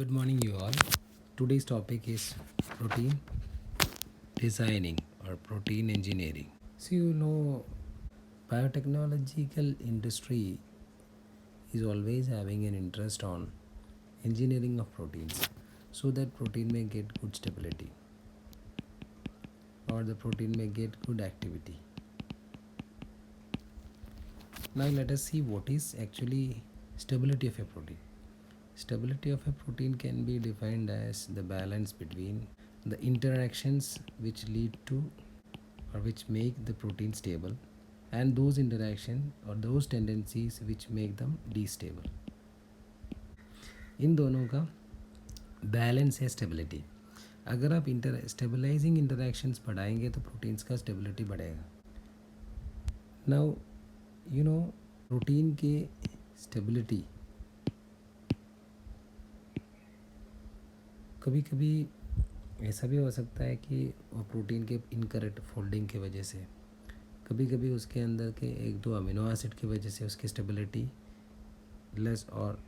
Good morning, you all. Today's topic is protein designing or protein engineering. So, biotechnological industry is always having an interest on engineering of proteins so that protein may get good stability or the protein may get good activity. Now, let us see what is actually stability of a protein. Stability of a protein can be defined as the balance between the interactions which lead to or which make the protein stable and those interaction or those tendencies which make them destable. इन दोनों का balance है stability. अगर आप stabilising interactions बढ़ाएंगे तो proteins का stability बढ़ेगा. Now protein के स्टेबिलिटी कभी कभी ऐसा भी हो सकता है कि वो प्रोटीन के इनकरेक्ट फोल्डिंग की वजह से, कभी कभी उसके अंदर के एक दो अमीनो एसिड की वजह से उसकी स्टेबिलिटी लेस और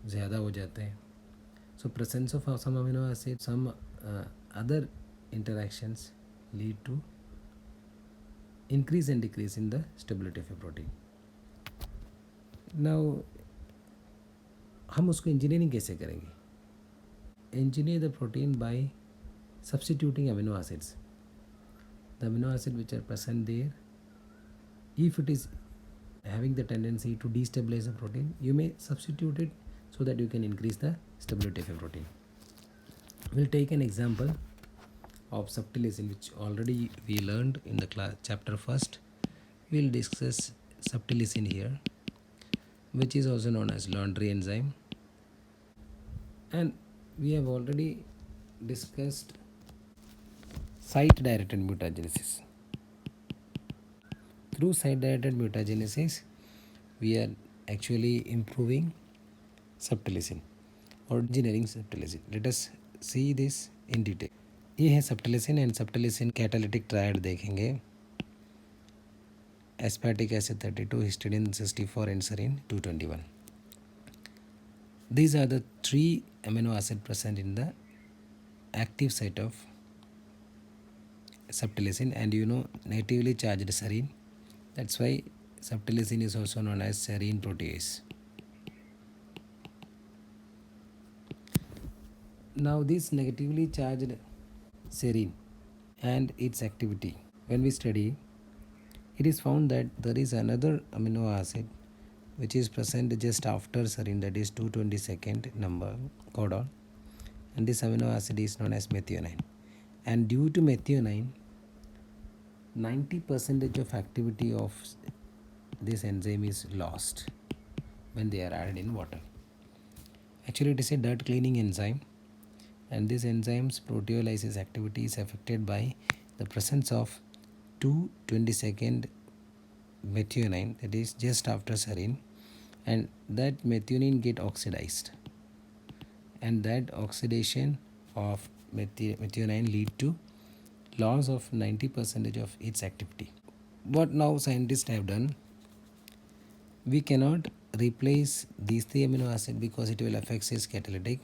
ज़्यादा हो जाते हैं. So presence of some amino acid, some other interactions lead to increase and decrease in the stability of a protein. Now हम उसको इंजीनियरिंग कैसे करेंगे? Engineer the protein by substituting amino acids. The amino acid which are present there, if it is having the tendency to destabilize the protein, you may substitute it so that you can increase the stability of a protein. We'll take an example of subtilisin, which already we learned in the class chapter first. We'll discuss subtilisin here, which is also known as laundry enzyme, and we have already discussed site directed mutagenesis. Through site directed mutagenesis, we are actually improving subtilisin or engineering subtilisin. Let us see this in detail. ये है subtilisin and subtilisin catalytic triad देखेंगे. Aspartic acid 32, histidine 64 and serine 221. These are the three amino acids present in the active site of subtilisin, and natively charged serine. That's why subtilisin is also known as serine protease. Now this negatively charged serine and its activity, when we study, it is found that there is another amino acid which is present just after serine, that is 222nd number codon, and this amino acid is known as methionine. And due to methionine, 90% of activity of this enzyme is lost when they are added in water. Actually, it is a dirt cleaning enzyme, and this enzyme's proteolysis activity is affected by the presence of 222nd methionine, that is just after serine, and that methionine get oxidized, and that oxidation of methionine lead to loss of 90% of its activity. What now scientists have done, we cannot replace these three amino acids because it will affect its catalytic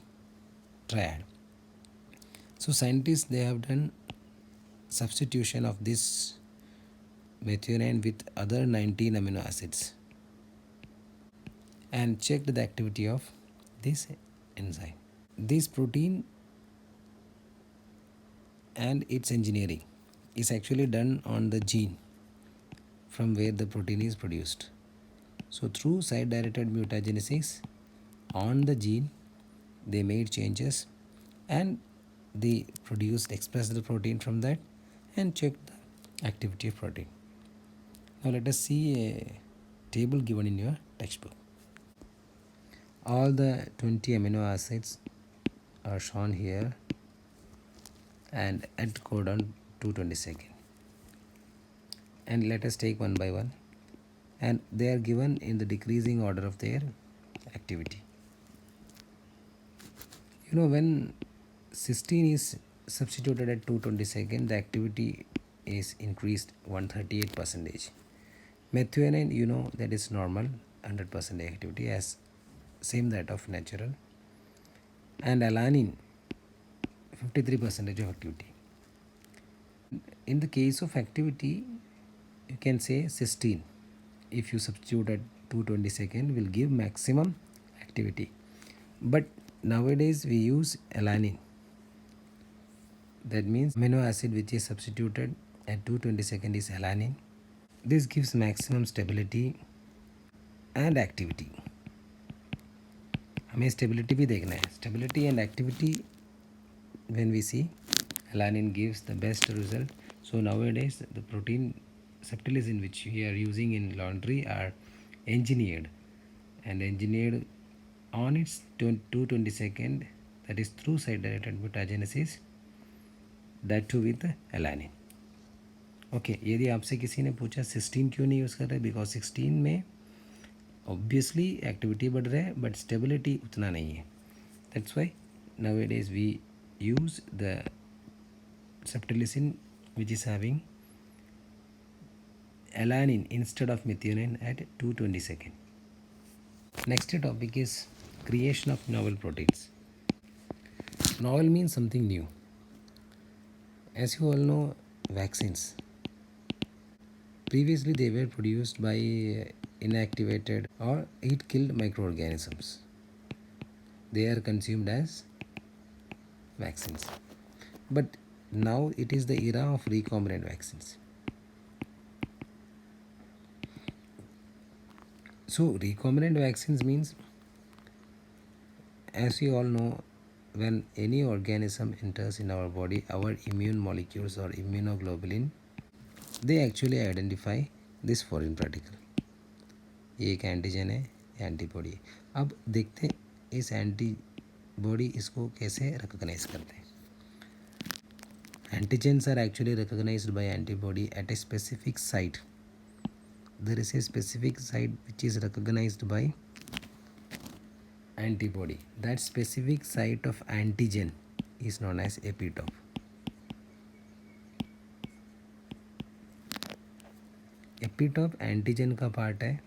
triad. So scientists, they have done substitution of this methionine with other 19 amino acids and checked the activity of this enzyme. This protein and its engineering is actually done on the gene from where the protein is produced. So through site directed mutagenesis on the gene, they made changes and they expressed the protein from that and checked the activity of protein. Now let us see a table given in your textbook. All the 20 amino acids are shown here and at codon 222nd. And let us take one by one, and they are given in the decreasing order of their activity. When cysteine is substituted at 222nd, the activity is increased 138%. Methionine, that is normal, 100% activity, as same that of natural. and alanine 53% of activity. In the case of activity, you can say cysteine, if you substitute at 220 second, will give maximum activity. But nowadays we use alanine. That means amino acid which is substituted at 220 second is alanine. This gives maximum stability and activity. हमें stability भी देखना है. Stability and activity, when we see, alanine gives the best result. So nowadays the protein subtilisin which we are using in laundry are engineered on its 220 second, that is through side directed mutagenesis, that too with alanine. Okay यदि आपसे किसी ने पूछा cysteine क्यों नहीं use कर रहे, because 16 में ऑब्वियसली एक्टिविटी बढ़ रहा है बट स्टेबिलिटी उतना नहीं है. That's why nowadays we use the ceftazidime which is having alanine instead of methionine at 220 second. Next topic is creation of novel proteins. Novel means something new. As you all know, vaccines previously they were produced by inactivated or heat killed microorganisms. They are consumed as vaccines. But now it is the era of recombinant vaccines. So recombinant vaccines means, as you all know, when any organism enters in our body, our immune molecules or immunoglobulin, they actually identify this foreign particle. ये एक antigen है, antibody. अब देखते हैं इस antibody इसको कैसे recognise करते हैं. Antigens are actually recognized by antibody at a specific site. There is a specific site which is recognized by antibody. That specific site of antigen is known as epitope. Epitope antigen का part है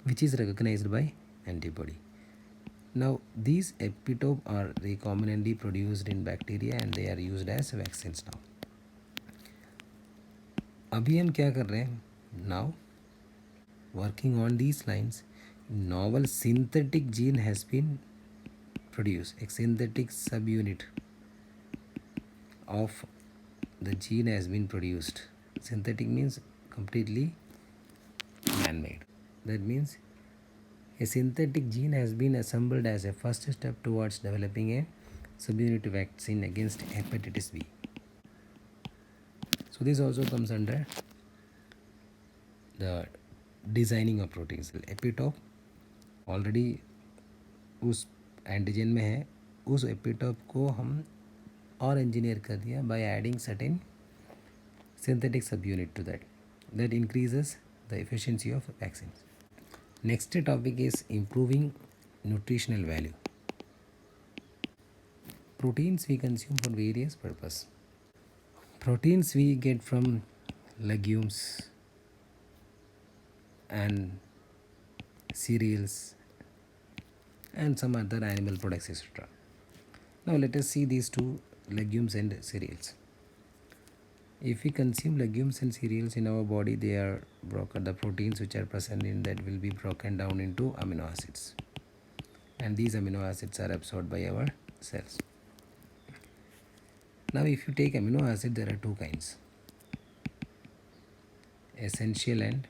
which is recognized by antibody. Now these epitope are recombinantly produced in bacteria and they are used as vaccines now. अभी हम क्या कर रहे हैं? Now working on these lines, novel synthetic gene has been produced. A synthetic subunit of the gene has been produced. Synthetic means completely man-made. That means a synthetic gene has been assembled as a first step towards developing a subunit vaccine against hepatitis B. So this also comes under the designing of proteins. Epitope already उस antigen में है, उस epitope को हम और engineer कर दिया by adding certain synthetic subunit to that increases the efficiency of vaccines. Next topic is improving nutritional value. Proteins we consume for various purpose. Proteins we get from legumes and cereals and some other animal products, etc. Now let us see these two, legumes and cereals. If we consume legumes and cereals in our body, they are broken, the proteins which are present in that will be broken down into amino acids, and these amino acids are absorbed by our cells. Now if you take amino acid, there are two kinds, essential and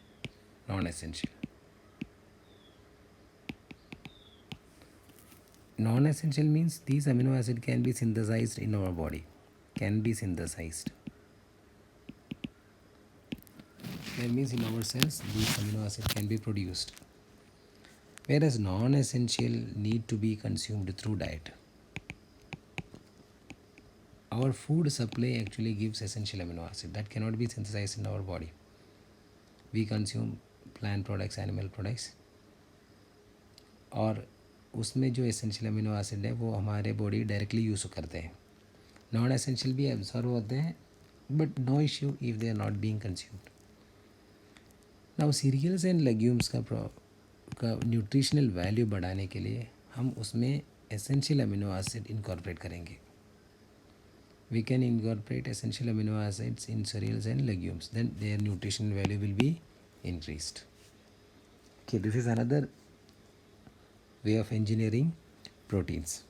non-essential. Non-essential means these amino acid can be synthesized in our body, can be synthesized. That means in our cells these amino acid can be produced, whereas non-essential need to be consumed through diet. Our food supply actually gives essential amino acid that cannot be synthesized in our body. We consume plant products, animal products, और उसमें जो essential amino acid है वो हमारे body directly use करते हैं. Non essential भी absorb होते हैं but no issue if they are not being consumed. Now cereals and legumes का न्यूट्रिशनल वैल्यू बढ़ाने के लिए हम उसमें essential amino acid incorporate करेंगे. We can incorporate essential amino acids in cereals and legumes. Then their nutritional value will be increased. Okay, this is another way of engineering proteins.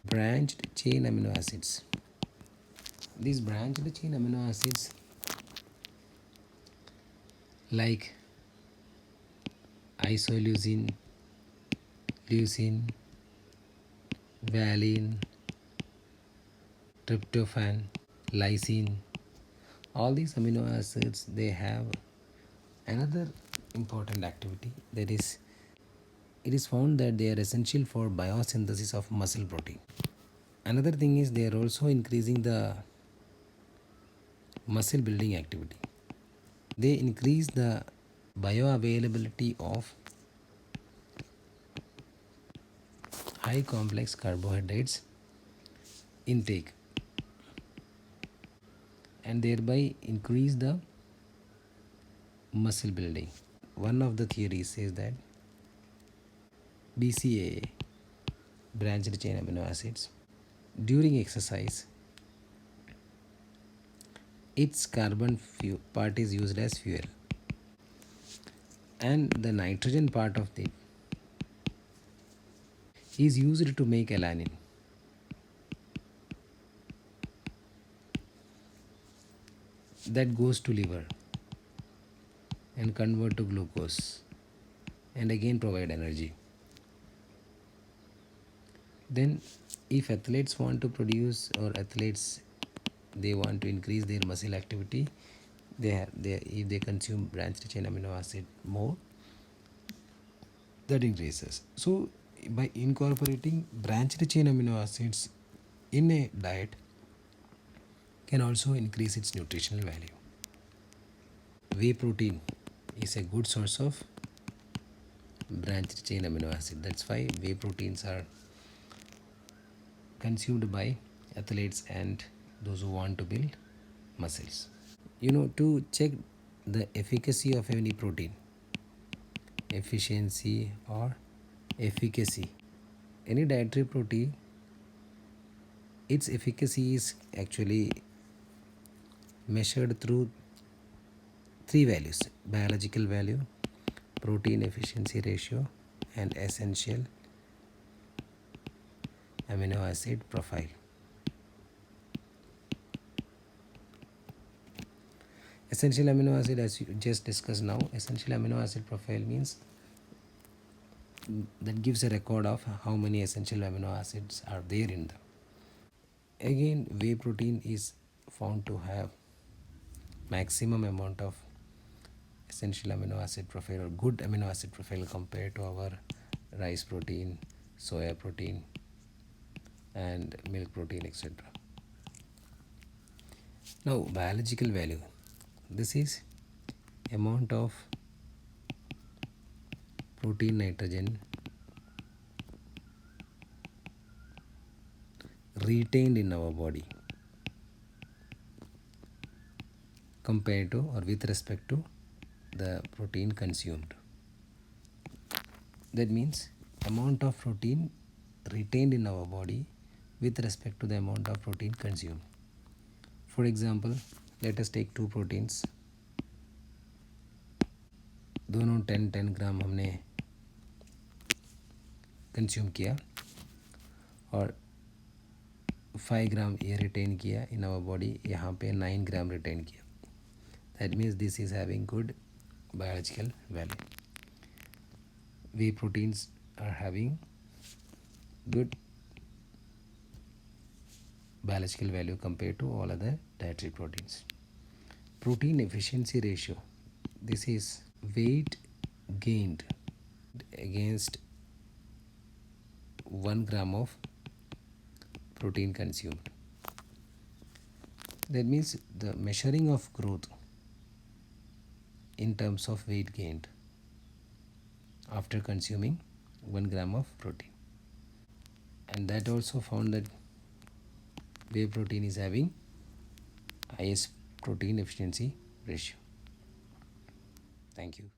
Branched chain amino acids. These branched chain amino acids like isoleucine, leucine, valine, tryptophan, lysine, all these amino acids, they have another important activity, that is, it is found that they are essential for biosynthesis of muscle protein. Another thing is they are also increasing the muscle building activity. They increase the bioavailability of high complex carbohydrates intake and thereby increase the muscle building. One of the theories says that BCAA, branched chain amino acids, during exercise, its carbon part is used as fuel, and the nitrogen part of it is used to make alanine. That goes to liver and convert to glucose and again provide energy. Then if athletes want to produce, or athletes they want to increase their muscle activity, if they consume branched chain amino acid more, that increases. So by incorporating branched chain amino acids in a diet can also increase its nutritional value. Whey protein is a good source of branched chain amino acid. That's why whey proteins are consumed by athletes and those who want to build muscles. To check the efficacy of any protein, efficiency or efficacy, any dietary protein, its efficacy is actually measured through three values: biological value, protein efficiency ratio, and essential amino acid profile. Essential amino acid, as you just discussed now, essential amino acid profile means that gives a record of how many essential amino acids are there in them. Again, whey protein is found to have maximum amount of essential amino acid profile or good amino acid profile compared to our rice protein, soya protein, and milk protein, etc. Now, biological value. This is amount of protein nitrogen retained in our body compared to or with respect to the protein consumed. That means amount of protein retained in our body with respect to the amount of protein consumed. For example, let us take two proteins. दोनों 10 ग्राम हमने consume किया और 5 ग्राम ये retain किया in our body, यहाँ पे 9 ग्राम retain किया. That means this is having good biological value. Whey proteins are having good biological value compared to all other dietary proteins. Protein efficiency ratio. This is weight gained against 1 gram of protein consumed. That means the measuring of growth in terms of weight gained after consuming 1 gram of protein. And that also found that whey protein is having highest protein efficiency ratio. Thank you.